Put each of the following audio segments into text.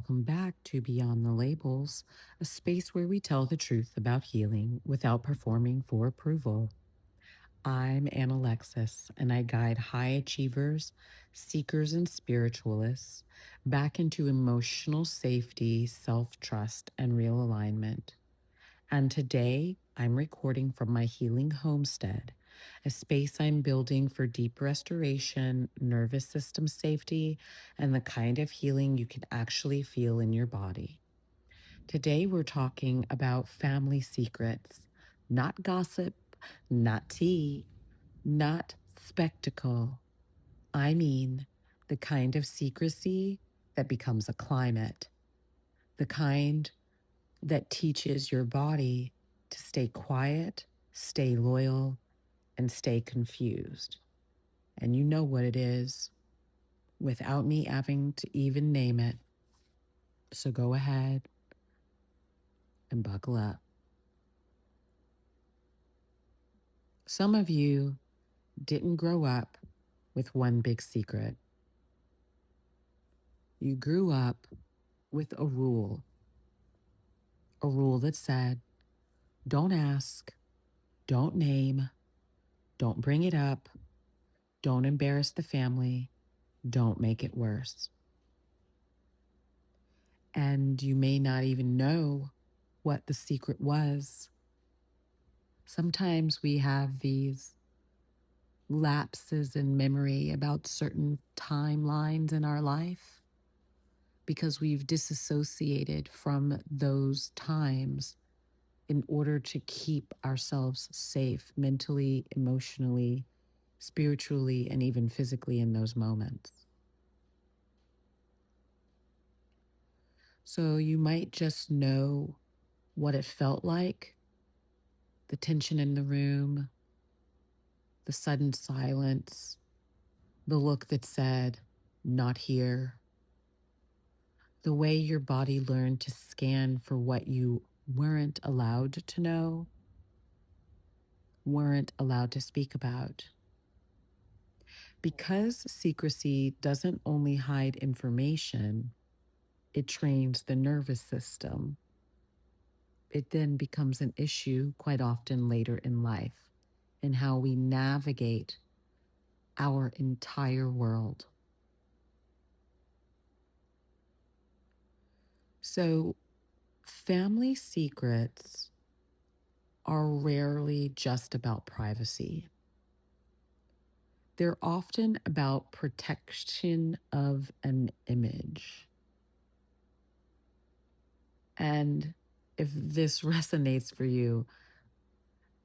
welcome back to Beyond the Labels, a space where we tell the truth about healing without performing for approval. I'm Ann Alexis, and I guide high achievers, seekers, and spiritualists back into emotional safety, self trust, and real alignment. And today, I'm recording from my Healing Homestead, a space I'm building for deep restoration, nervous system safety, and the kind of healing you can actually feel in your body. Today, we're talking about family secrets, not gossip, not tea, not spectacle. I mean, the kind of secrecy that becomes a climate, the kind that teaches your body to stay quiet, stay loyal, and stay confused. And you know what it is without me having to even name it. So go ahead and buckle up. Some of you didn't grow up with one big secret. You grew up with a rule that said, don't ask, don't name, don't bring it up, don't embarrass the family, don't make it worse. And you may not even know what the secret was. Sometimes we have these lapses in memory about certain timelines in our life because we've disassociated from those times in order to keep ourselves safe mentally, emotionally, spiritually, and even physically in those moments. So you might just know what it felt like, the tension in the room, the sudden silence, the look that said, not here, the way your body learned to scan for what you weren't allowed to know, weren't allowed to speak about. Because secrecy doesn't only hide information, it trains the nervous system. It then becomes an issue quite often later in life in how we navigate our entire world. So, family secrets are rarely just about privacy. They're often about protection of an image. And if this resonates for you,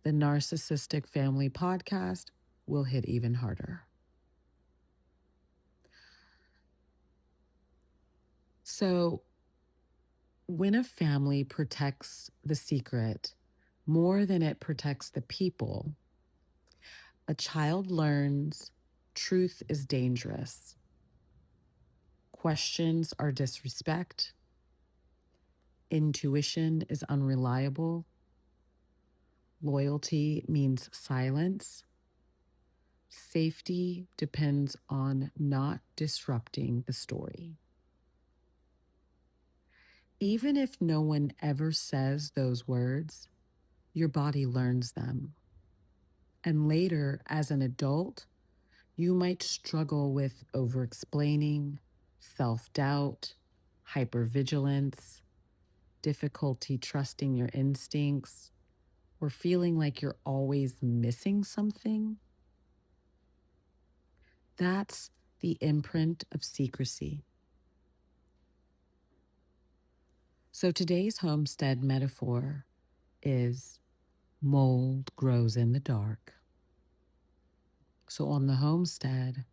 the Narcissistic Family podcast will hit even harder. So, when a family protects the secret more than it protects the people, a child learns truth is dangerous, questions are disrespect, intuition is unreliable, loyalty means silence, safety depends on not disrupting the story. Even if no one ever says those words, your body learns them. And later, as an adult, you might struggle with over-explaining, self-doubt, hypervigilance, difficulty trusting your instincts, or feeling like you're always missing something. That's the imprint of secrecy. So today's homestead metaphor is mold grows in the dark. So on the homestead,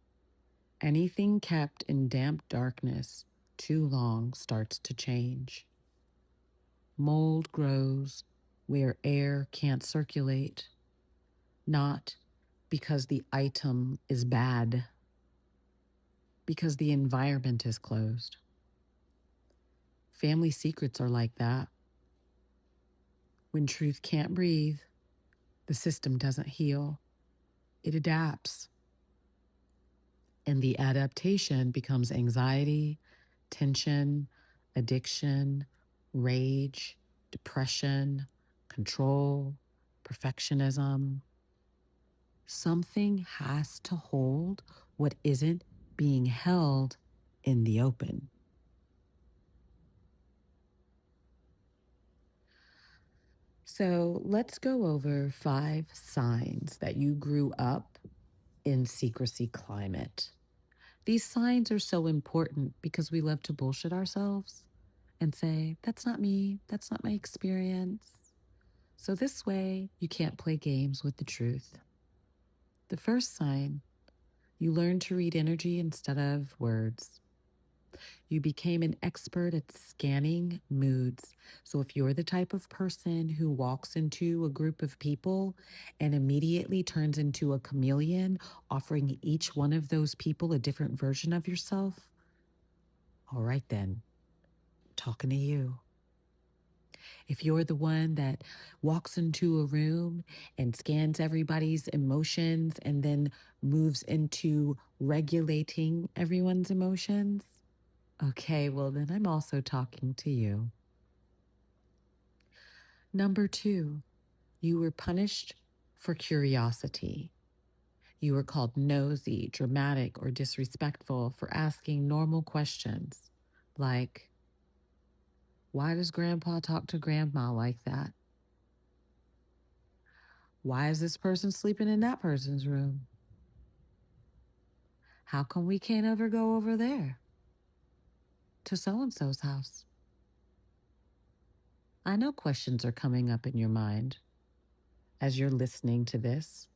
anything kept in damp darkness too long starts to change. Mold grows where air can't circulate, not because the item is bad, because the environment is closed. Family secrets are like that. When truth can't breathe, the system doesn't heal, it adapts. And the adaptation becomes anxiety, tension, addiction, rage, depression, control, perfectionism. Something has to hold what isn't being held in the open. So let's go over 5 signs that you grew up in secrecy climate. These signs are so important because we love to bullshit ourselves and say, that's not me, that's not my experience. So this way, you can't play games with the truth. The first sign, you learn to read energy instead of words. You became an expert at scanning moods. So if you're the type of person who walks into a group of people and immediately turns into a chameleon, offering each one of those people a different version of yourself, all right then, I'm talking to you. If you're the one that walks into a room and scans everybody's emotions and then moves into regulating everyone's emotions, okay, well, then I'm also talking to you. Number 2, you were punished for curiosity. You were called nosy, dramatic, or disrespectful for asking normal questions like, why does grandpa talk to grandma like that? Why is this person sleeping in that person's room? How come we can't ever go over there to so and so's house? I know questions are coming up in your mind as you're listening to this.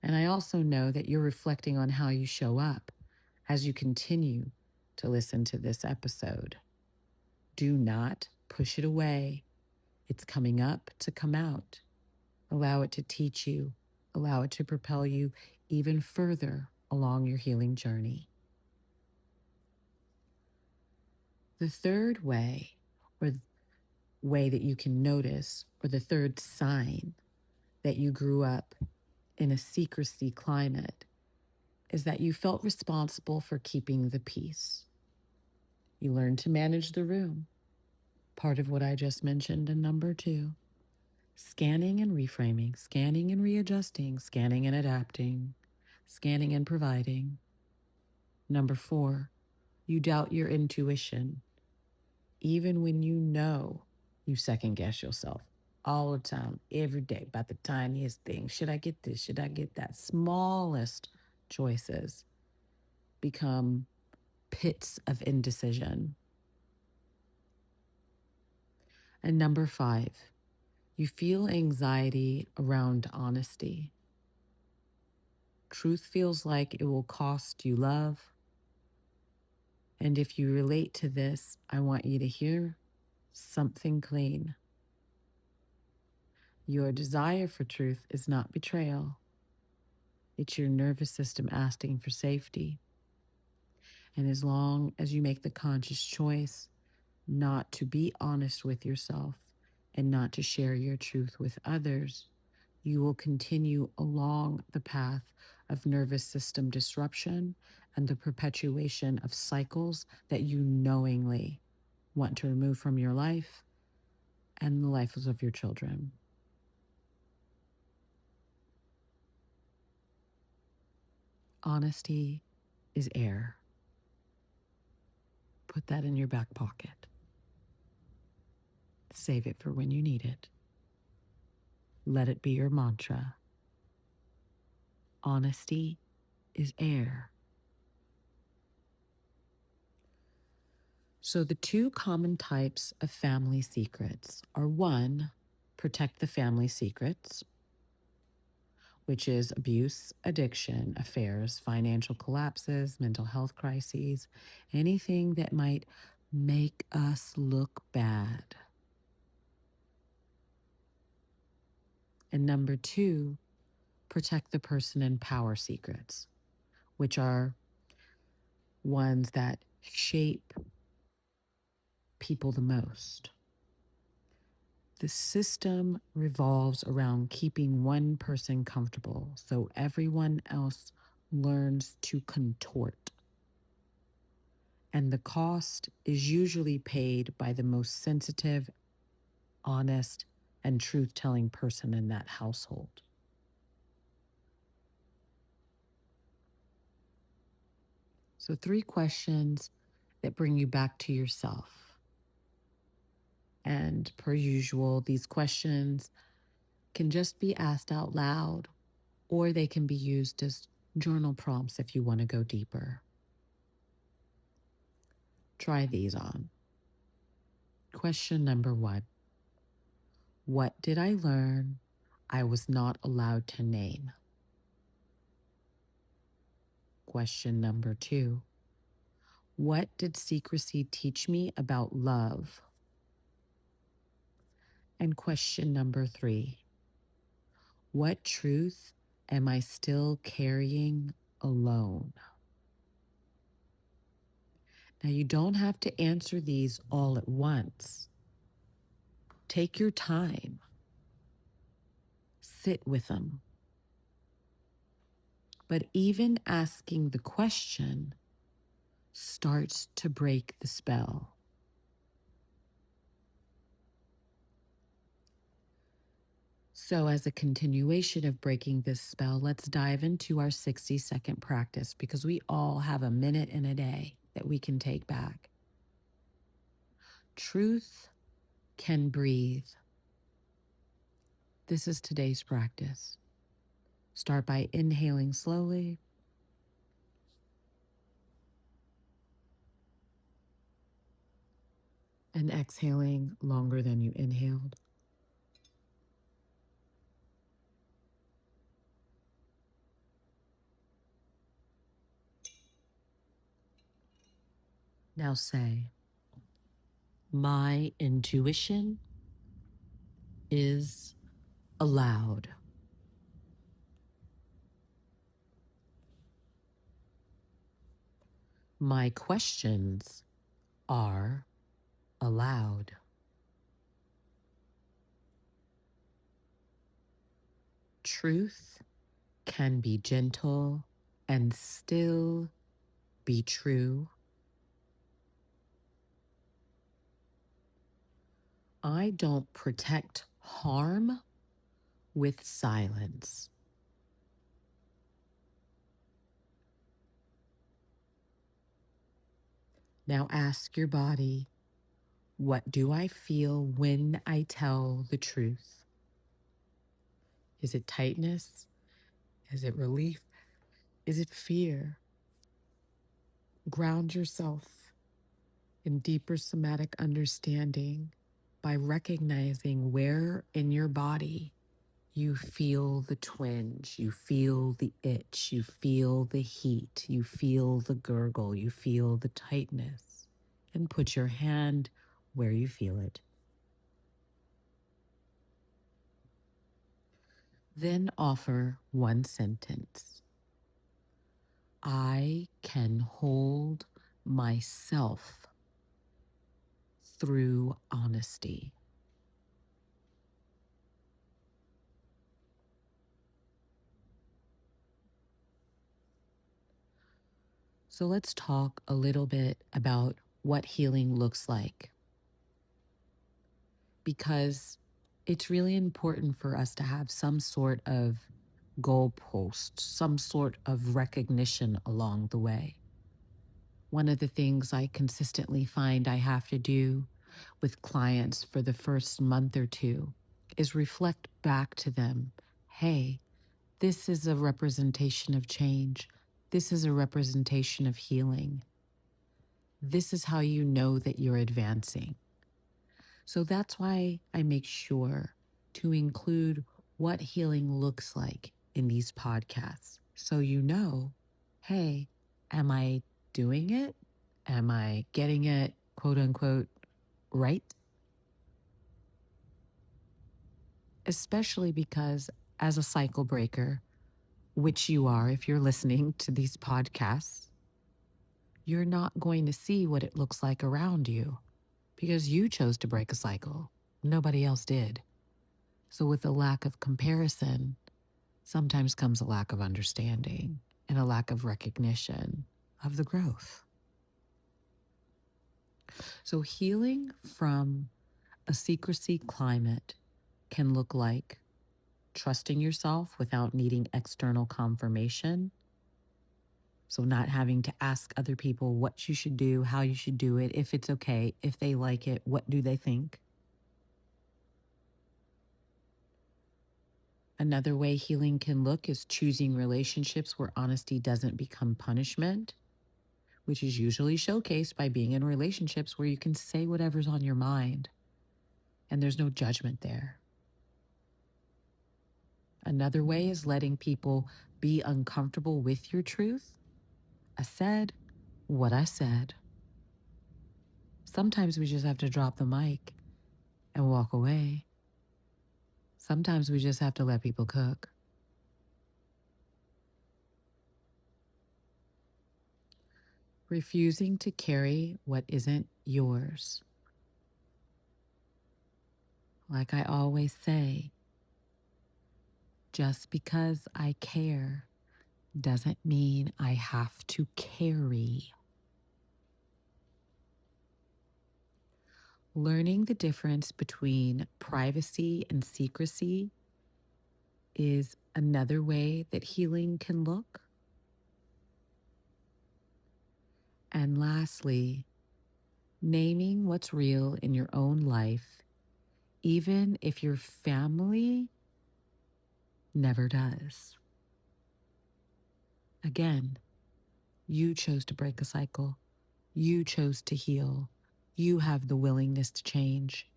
And I also know that you're reflecting on how you show up as you continue to listen to this episode. Do not push it away. It's coming up to come out. Allow it to teach you, allow it to propel you even further along your healing journey. The third way, or way that you can notice, or the third sign that you grew up in a secrecy climate, is that you felt responsible for keeping the peace. You learned to manage the room, part of what I just mentioned in number 2. Scanning and reframing, scanning and readjusting, scanning and adapting, scanning and providing. Number 4, you doubt your intuition. Even when you know, you second guess yourself all the time, every day, about the tiniest thing. Should I get this? Should I get that? Smallest choices become pits of indecision. And number 5, you feel anxiety around honesty. Truth feels like it will cost you love. And if you relate to this, I want you to hear something clean. Your desire for truth is not betrayal. It's your nervous system asking for safety. And as long as you make the conscious choice not to be honest with yourself and not to share your truth with others, you will continue along the path of nervous system disruption and the perpetuation of cycles that you knowingly want to remove from your life and the lives of your children. Honesty is air. Put that in your back pocket. Save it for when you need it. Let it be your mantra. Honesty is air. So the 2 common types of family secrets are 1, protect the family secrets, which is abuse, addiction, affairs, financial collapses, mental health crises, anything that might make us look bad. And number 2, protect the person in power secrets, which are ones that shape people the most. The system revolves around keeping one person comfortable so everyone else learns to contort. And the cost is usually paid by the most sensitive, honest, and truth telling person in that household. So, 3 questions that bring you back to yourself. And per usual, these questions can just be asked out loud, or they can be used as journal prompts if you want to go deeper. Try these on. Question number 1: what did I learn I was not allowed to name? Question number 2: what did secrecy teach me about love? And question number 3: what truth am I still carrying alone? Now, you don't have to answer these all at once. Take your time. Sit with them. But even asking the question starts to break the spell. So, as a continuation of breaking this spell, let's dive into our 60-second practice, because we all have a minute in a day that we can take back. Truth can breathe. This is today's practice. Start by inhaling slowly. And exhaling longer than you inhaled. Now say, my intuition is allowed. My questions are allowed. Truth can be gentle and still be true. I don't protect harm with silence. Now ask your body, what do I feel when I tell the truth? Is it tightness? Is it relief? Is it fear? Ground yourself in deeper somatic understanding by recognizing where in your body you feel the twinge, you feel the itch, you feel the heat, you feel the gurgle, you feel the tightness, and put your hand where you feel it. Then offer one sentence. I can hold myself through honesty. So let's talk a little bit about what healing looks like, because it's really important for us to have some sort of goalpost, some sort of recognition along the way. One of the things I consistently find I have to do with clients for the first month or two is reflect back to them, hey, this is a representation of change. This is a representation of healing. This is how you know that you're advancing. So that's why I make sure to include what healing looks like in these podcasts. So you know, hey, am I doing it? Am I getting it, quote unquote, right? Especially because as a cycle breaker, which you are if you're listening to these podcasts, you're not going to see what it looks like around you because you chose to break a cycle. Nobody else did. So with a lack of comparison, sometimes comes a lack of understanding and a lack of recognition of the growth. So, healing from a secrecy climate can look like trusting yourself without needing external confirmation. So, not having to ask other people what you should do, how you should do it, if it's okay, if they like it, what do they think. Another way healing can look is choosing relationships where honesty doesn't become punishment, which is usually showcased by being in relationships where you can say whatever's on your mind and there's no judgment there. Another way is letting people be uncomfortable with your truth. I said what I said. Sometimes we just have to drop the mic and walk away. Sometimes we just have to let people cook. Refusing to carry what isn't yours. Like I always say, just because I care doesn't mean I have to carry. Learning the difference between privacy and secrecy is another way that healing can look. And lastly, naming what's real in your own life, even if your family never does. Again, you chose to break a cycle. You chose to heal. You have the willingness to change.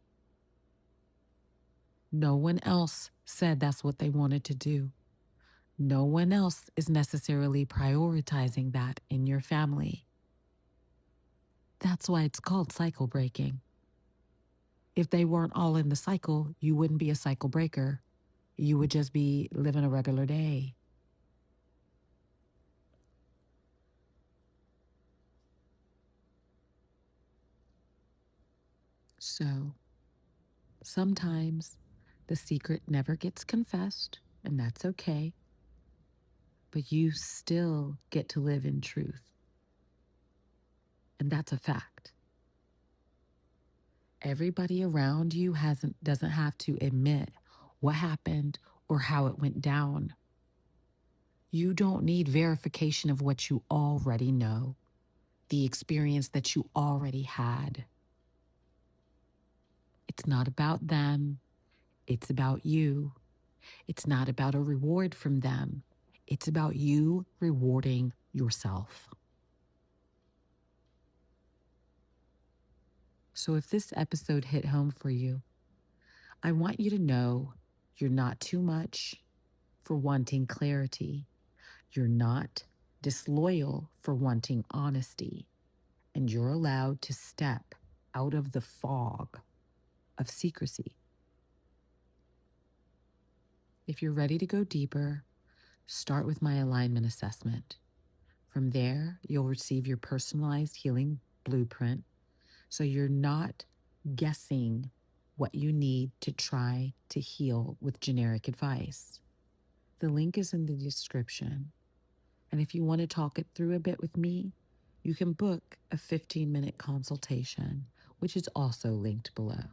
No one else said that's what they wanted to do. No one else is necessarily prioritizing that in your family. That's why it's called cycle breaking. If they weren't all in the cycle, you wouldn't be a cycle breaker. You would just be living a regular day. So sometimes the secret never gets confessed, and that's okay. But you still get to live in truth. And that's a fact. Everybody around you doesn't have to admit what happened or how it went down. You don't need verification of what you already know, the experience that you already had. It's not about them. It's about you. It's not about a reward from them. It's about you rewarding yourself. So if this episode hit home for you, I want you to know you're not too much for wanting clarity. You're not disloyal for wanting honesty. And you're allowed to step out of the fog of secrecy. If you're ready to go deeper, start with my alignment assessment. From there, you'll receive your personalized healing blueprint, so you're not guessing what you need to try to heal with generic advice. The link is in the description. And if you want to talk it through a bit with me, you can book a 15-minute consultation, which is also linked below.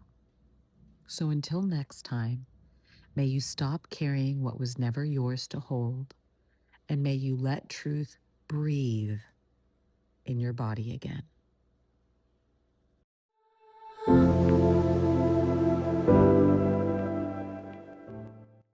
So until next time, may you stop carrying what was never yours to hold, and may you let truth breathe in your body again.